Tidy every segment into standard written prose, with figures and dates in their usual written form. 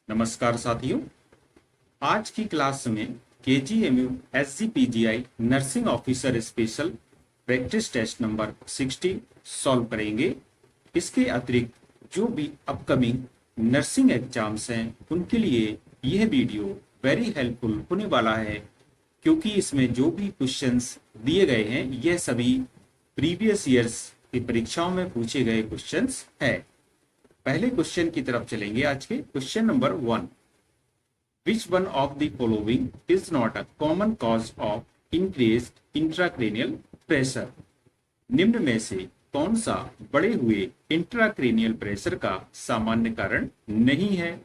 नमस्कार साथियों। आज की क्लास में KGMU SGPGI nursing officer special practice test number 60 solve करेंगे। इसके अतिरिक्त जो भी अपकमिंग नर्सिंग एग्जाम्स हैं उनके लिए यह वीडियो वेरी हेल्पफुल होने वाला है, क्योंकि इसमें जो भी क्वेश्चंस दिए गए हैं यह सभी प्रीवियस ईयर्स की परीक्षाओं में पूछे गए क्वेश्चंस है। पहले क्वेश्चन की तरफ चलेंगे। आज के question number 1, which one of the following is not a common cause of increased intracranial pressure. निम्न में से कौन सा बढ़े हुए इंट्राक्रेनियल प्रेशर का सामान्य कारण नहीं है?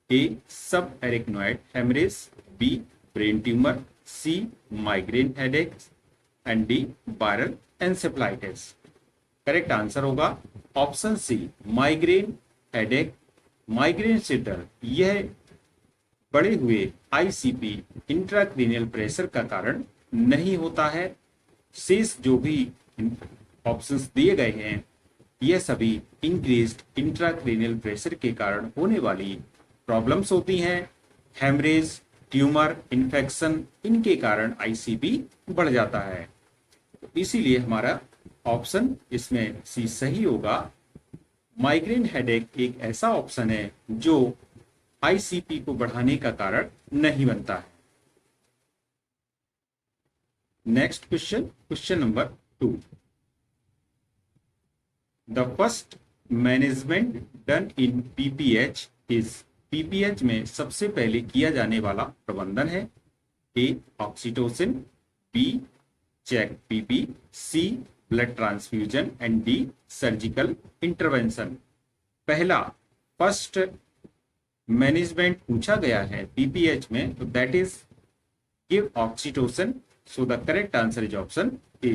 A subarachnoid haemorrhage, B brain tumour, C migraine headache and D viral encephalitis. Correct answer होगा option C, migraine headache. Migraine से डर यह बढ़े हुए आईसीपी इंट्राक्रेनियल प्रेशर का कारण नहीं होता है। शेष जो भी ऑप्शंस दिए गए हैं यह सभी इंक्रीज्ड इंट्राक्रेनियल प्रेशर के कारण होने वाली प्रॉब्लम्स होती हैं। हेमरेज, ट्यूमर, इन्फेक्शन, इनके कारण आईसीपी बढ़ जाता है। इसीलिए हमारा ऑप्शन इसमें सी सही होगा। माइग्रेन हेडेक एक ऐसा ऑप्शन है जो आईसीपी को बढ़ाने का कारण नहीं बनता है। Next question, question number 2, the first management done in PPH is. PPH में सबसे पहले किया जाने वाला प्रबंधन है A oxytocin, B check PP, C blood transfusion and D surgical intervention. पहला फर्स्ट मैनेजमेंट पूछा गया है पीपीएच में, तो that is give oxytocin. So the correct answer is option A.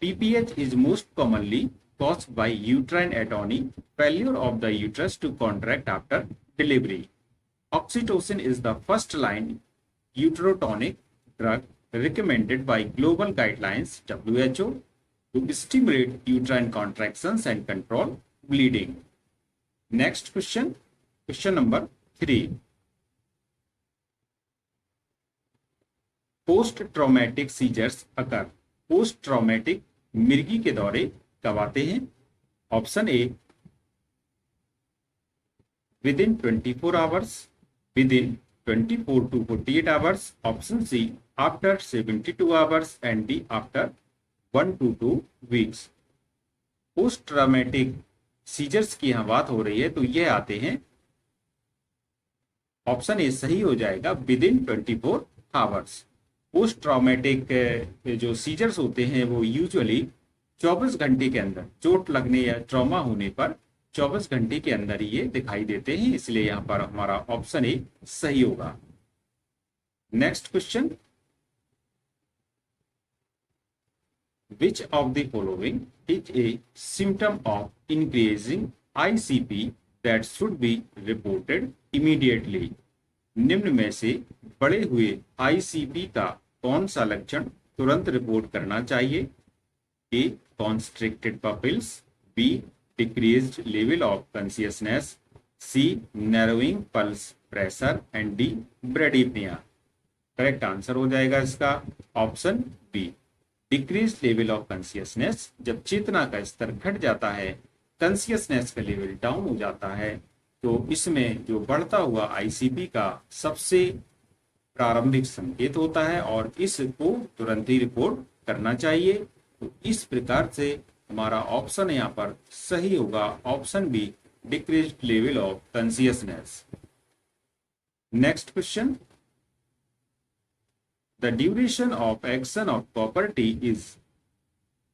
PPH is most commonly caused by uterine atony, failure of the uterus to contract after delivery. Oxytocin is the first line uterotonic drug recommended by global guidelines WHO to stimulate uterine contractions and control bleeding. Next question, question number 3. Post traumatic seizures occur. Post traumatic मिर्गी के दौरे कब आते हैं? Option A within 24 hours, within 24 to 48 hours, option C after 72 hours and D after 1 to 2 weeks. Post traumatic seizures की यहां बात हो रही है तो यह आते हैं, ऑप्शन ए सही हो जाएगा, with in 24 hours. Post traumatic जो सीजर्स होते हैं वो यूजुअली 24 घंटे के अंदर, चोट लगने या ट्रॉमा होने पर 24 घंटे के अंदर ही ये दिखाई देते हैं, इसलिए यहां पर हमारा ऑप्शन ए सही होगा। Next question, which of the following is a symptom of increasing ICP that should be reported immediately. निम्न में से बढ़े हुए आईसीपी का कौन सा लक्षण तुरंत रिपोर्ट करना चाहिए? A constricted pupils, B decreased level of consciousness, C narrowing pulse pressure and D bradypnea. Correct answer हो जाएगा इसका option B, decreased level of consciousness. जब चेतना का स्तर घट जाता है, कॉन्शियसनेस का लेवल डाउन हो जाता है, तो इसमें जो बढ़ता हुआ आईसीपी का सबसे प्रारंभिक संकेत होता है और इसको तुरंत ही रिपोर्ट करना चाहिए। तो इस प्रकार से हमारा ऑप्शन यहाँ पर सही होगा, option B, decreased level of consciousness. Next question, the duration of action of copper T is.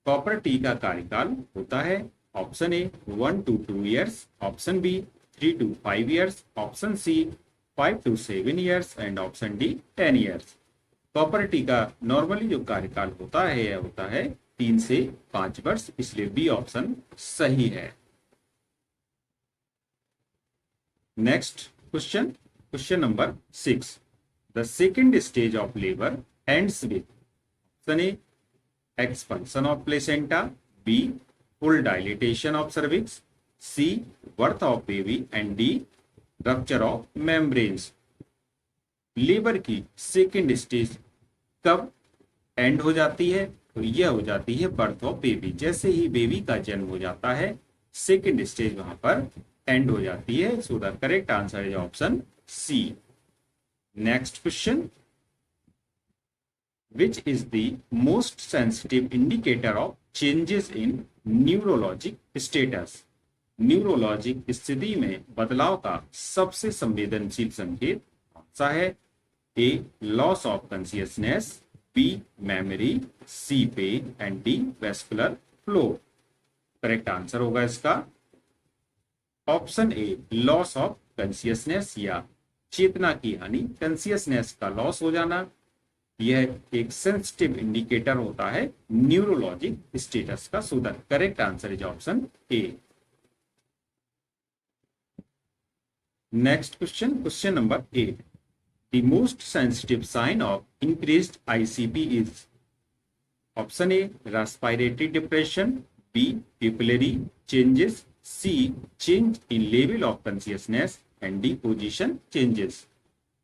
Copper T का कार्यकाल होता है, option A 1 to 2 years, option B 3 to 5 years, option C 5 to 7 years and option D 10 years। Copper T का normally जो कार्यकाल होता है यह होता है 3 से 5 वर्ष, इसलिए बी ऑप्शन सही है। Next question, question number 6, the second stage of labour ends with. Option A expansion of placenta, B full dilatation of cervix, C birth of baby and D rupture of membranes. Labour की second stage कब end हो जाती है? तो यह हो जाती है बर्थ ऑफ बेबी। जैसे ही बेबी का जन्म हो जाता है सेकेंड स्टेज वहां पर एंड हो जाती है। So the correct answer is option C. Next question, which is the most sensitive indicator of changes in neurologic status? Neurologic स्थिति में बदलाव का सबसे संवेदनशील संकेत कौन सा है? A loss of consciousness, B memory, C pain and D vascular flow. Correct answer होगा इसका option A loss of consciousness या चेतना की हानि, कॉन्शियसनेस का लॉस हो जाना। यह एक सेंसिटिव इंडिकेटर होता है न्यूरोलॉजिक स्टेटस का। So the correct answer is option A. Next question, question number 8, the most sensitive sign of increased ICP is? Option A respiratory depression, B pupillary changes, C change in level of consciousness and D position changes.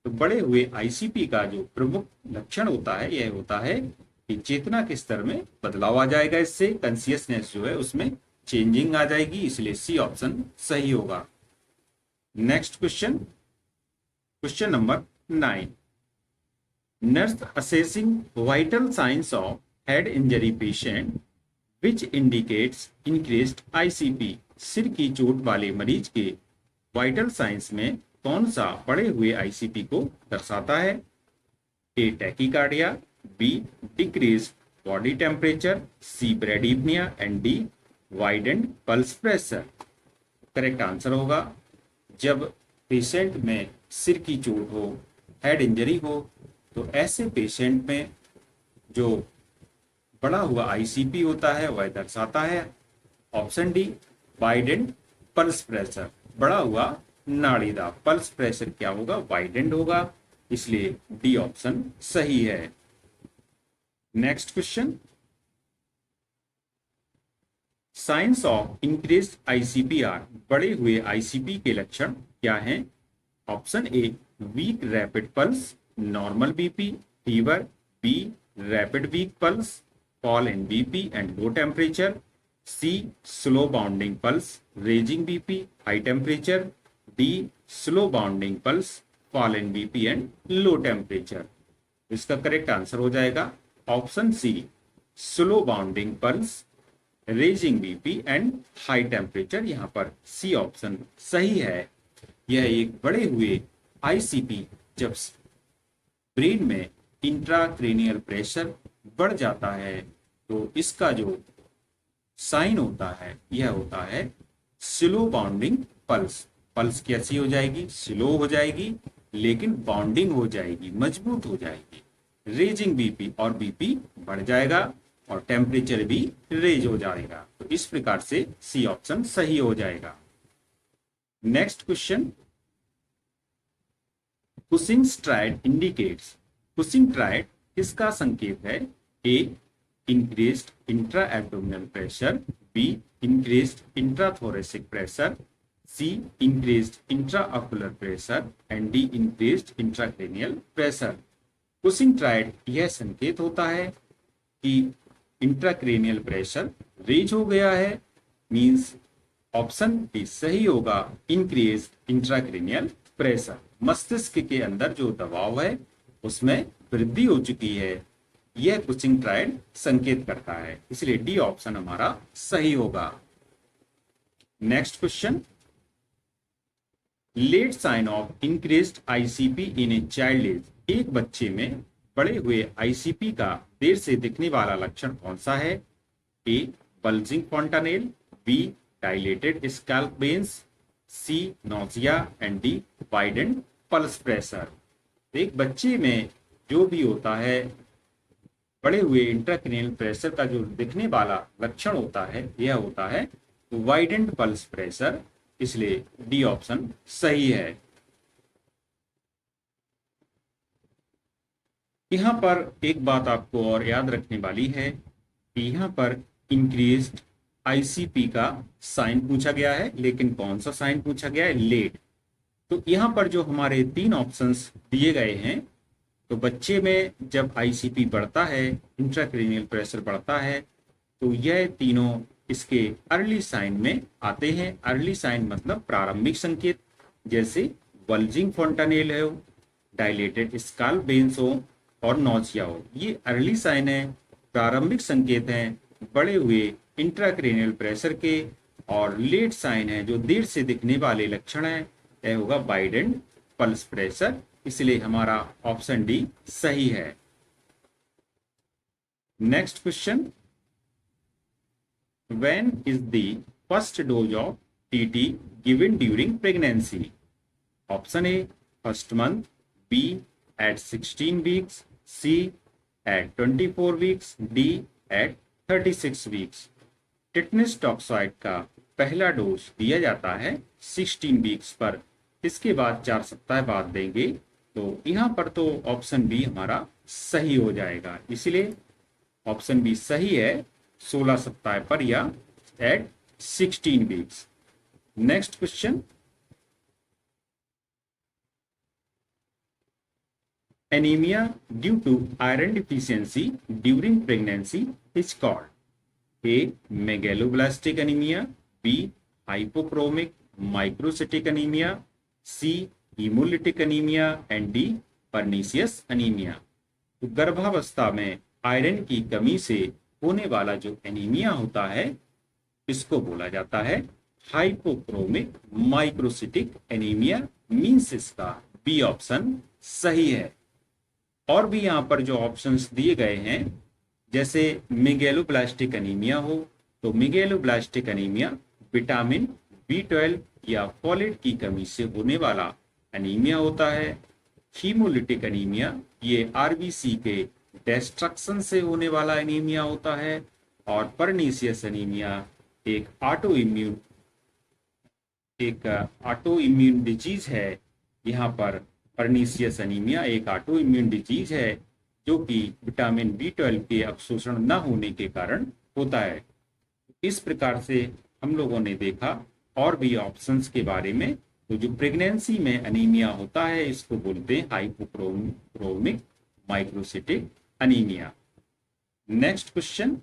तो बड़े हुए ICP का जो प्रमुख लक्षण होता है यह होता है कि चेतना के स्तर में बदलाव आ जाएगा, इससे कॉन्शियसनेस जो है उसमें चेंजिंग आ जाएगी, इसलिए सी ऑप्शन सही होगा। Next question, question number 9, nurse assessing vital science of head injury patient which indicates increased ICP. सिर की चोट वाले मरीज के वाइटल साइंस में कौन सा बढ़े हुए आईसीपी को दर्शाता है? A tachycardia, B decrease body temperature, C bradypnea and D widened pulse pressure. Correct answer होगा जब पेशेंट में सिर की चोट हो, हेड इंजरी हो, तो ऐसे पेशेंट में जो बढ़ा हुआ आईसीपी होता है वह दर्शाता है option D widened pulse pressure. बढ़ा हुआ नाड़ी दाब, पल्स प्रेशर क्या होगा? वाइडेंड होगा, इसलिए डी ऑप्शन सही है। Next question, signs of increased ICP are. बढ़े हुए आईसीपी के लक्षण क्या हैं? Option A weak rapid pulse, normal BP, fever, B rapid weak pulse, fall in BP and low temperature, C slow bounding pulse, raising BP, high temperature, D slow bounding pulse, fall in BP and low temperature. इसका correct answer हो जाएगा option C slow bounding pulse, raising BP and high temperature. यहां पर C option सही है। यह एक बढ़े हुए आईसीपी जब ब्रेन में इंट्राक्रेनियल प्रेशर बढ़ जाता है तो इसका जो साइन होता है यह होता है स्लो बाउंडिंग पल्स। पल्स कैसी हो जाएगी? स्लो हो जाएगी, लेकिन बाउंडिंग हो जाएगी, मजबूत हो जाएगी। रेजिंग बीपी और बीपी बढ़ जाएगा और टेम्परेचर भी रेज हो जाएगा। तो इस प्रकार से सी ऑप्शन सही हो जाएगा। Next question, Cushing's triad indicates. Cushing triad किसका संकेत है? A increased intra abdominal pressure, B increased intrathoracic pressure, C increased intraocular pressure and D increased intracranial pressure. Cushing triad यह संकेत होता है कि इंट्राक्रेनियल प्रेशर रेज हो गया है, मींस ऑप्शन बी सही होगा इंक्रीज्ड इंट्राक्रेनियल प्रेशर। मस्तिष्क के अंदर जो दबाव है उसमें वृद्धि हो चुकी है, यह कुशिंग ट्रायड संकेत करता है, इसलिए डी ऑप्शन हमारा सही होगा। Next question, late sign of increased ICP in a child is. एक बच्चे में बढ़े हुए आईसीपी का देर से दिखने वाला लक्षण कौन सा है? A bulging fontanelle, B dilated scalp veins, C nausea and D widened pulse pressure. एक बच्चे में जो भी होता है बढ़े हुए इंट्राक्रेनियल प्रेशर का जो दिखने वाला लक्षण होता है यह होता है वाइडेंड पल्स प्रेशर, इसलिए डी ऑप्शन सही है। यहां पर एक बात आपको और याद रखने वाली है कि यहां पर इंक्रीज्ड आईसीपी का साइन पूछा गया है, लेकिन कौन सा साइन पूछा गया है? लेट। तो यहाँ पर जो हमारे 3 ऑप्शंस दिए गए हैं, तो बच्चे में जब आईसीपी बढ़ता है, इंट्राक्रैनियल प्रेशर बढ़ता है, तो यह तीनों इसके अर्ली साइन में आते हैं। अर्ली साइन मतलब प्रारंभिक संकेत, जैसे बल्जिंग फोंटानेल हो, डायलेटेड स्काल वेन्स हो और नौजिया हो। ये अर्ली साइन है, प्रारंभिक संकेत हैं बढ़े हुए इंट्राक्रैनियल प्रेशर के। और लेट साइन है, जो देर से दिखने वाले लक्षण है, यह होगा वाइडेंड पल्स प्रेशर। इसलिए हमारा ऑप्शन डी सही है। Next question, when is the first dose of TT given during pregnancy? Option A, first month, B, at 16 weeks, C, at 24 weeks, D, at 36 weeks. Tetanus toxoid का पहला dose दिया जाता है 16 weeks पर, इसके बाद 4 सप्ताह बाद देंगे। तो यहाँ पर तो ऑप्शन बी हमारा सही हो जाएगा, इसलिए ऑप्शन बी सही है, 16 सप्ताह पर या at 16 weeks. Next question, anaemia due to iron deficiency during pregnancy is called A, megaloblastic anaemia, B, hypochromic microcytic anaemia, C, haemolytic anaemia and D, pernicious anaemia. तो गर्भावस्था में आयरन की कमी से होने वाला जो एनीमिया होता है, इसको बोला जाता है हाइपोक्रोमिक माइक्रोसिटिक एनीमिया। मींस इसका बी ऑप्शन सही है। और भी यहाँ पर जो ऑप्शंस दिए गए हैं, जैसे मेगेलोब्लास्टिक एनीमिया हो, तो मेगेलोब्लास्टिक एनीमिया विटामिन B12 या फोलेट की कमी से होने वाला एनीमिया होता है। हीमोलिटिक एनीमिया ये आरबीसी के डिस्ट्रक्शन से होने वाला एनीमिया होता है। और पर्नीशियस एनीमिया एक ऑटो इम्यून डिजीज है। यहाँ पर पर्नीशियस एनीमिया एक ऑटो इम्यून डिजीज है, जो कि विटामिन B12 के अवशोषण न होने के कारण होता है। इस प्रकार से हम लोगों ने देखा और भी ऑप्शंस के बारे में। तो जो प्रेगनेंसी में एनीमिया होता है, इसको बोलते हैं hypochromic microcytic anaemia. Next question,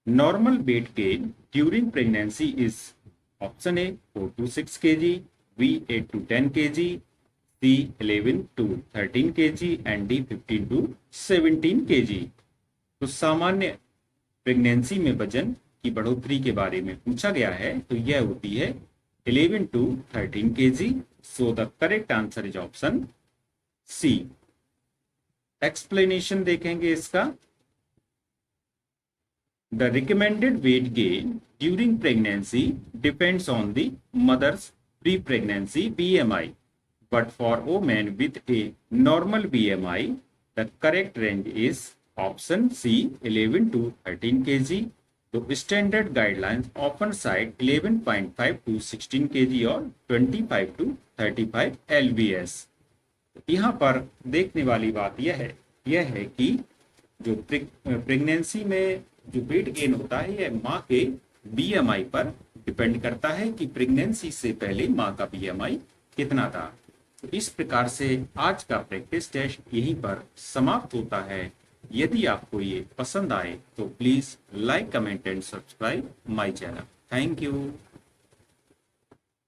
normal weight gain during pregnancy is option A 4 to 6 kg, B 8 to 10 kg, C 11 to 13 kg and D 15 to 17 kg। तो सामान्य प्रेगनेंसी में वजन की बढ़ोतरी के बारे में पूछा गया है, तो यह होती है 11 to 13 kg। So the correct answer is option C. Explanation देखेंगे इसका। The recommended weight gain during pregnancy depends on the mother's pre-pregnancy BMI, but for women with a normal BMI, the correct range is option C 11 to 13 kg। तो standard guidelines often side 11.5 to 16 kg और 25 to 35 lbs। यहाँ पर देखने वाली बात यह है कि जो प्रेगनेंसी में जो वेट गेन होता है, यह माँ के BMI पर डिपेंड करता है कि प्रेगनेंसी से पहले माँ का BMI कितना था। तो इस प्रकार से आज का प्रैक्टिस टेस्ट यहीं पर समाप्त होता है। यदि आपको ये पसंद आए तो please like, comment and subscribe my channel. Thank you.